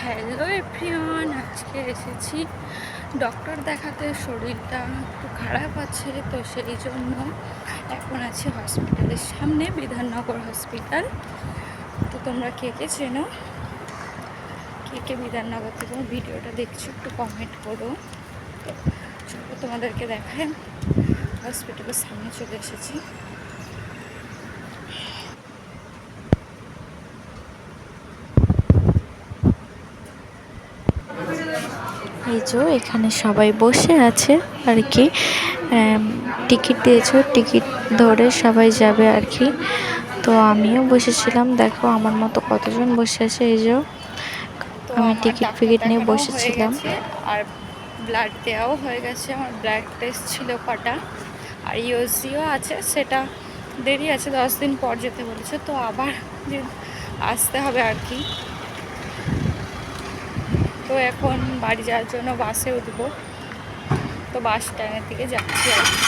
Hello everyone, আজকে এসেছি doctor দেখাতে। শরীরটা একটু খারাপ আছে, তো সেই জন্য এখন আছি হসপিটালের সামনে, বিধাননগর হসপিটাল। তো তোমরা কে কে চেনো, কে কে বিধাননগর থেকে তোমার ভিডিওটা দেখছো, একটু কমেন্ট করো। চলো তোমাদেরকে দেখায়, হসপিটালের সামনে চলে এসেছি। এই যে এখানে সবাই বসে আছে আর কি, টিকিট দিয়েছো, টিকিট ধরে সবাই যাবে আর কি। তো আমিও বসেছিলাম, দেখো আমার মতো কতজন বসে আছে। এই যে আমি টিকিট ফিকিট নিয়ে বসেছিলাম। আর ব্লাড দেওয়াও হয়ে গেছে, আমার ব্লাড টেস্ট ছিল কটা, আর ইউসিও আছে, সেটা দেরি আছে, 10 দিন পর যেতে বলেছে। তো আবার আসতে হবে আর কি। তো এখন বাড়ি যাওয়ার জন্য বাসে উঠবো, তো বাস স্ট্যান্ডের দিকে যাচ্ছি আর কি।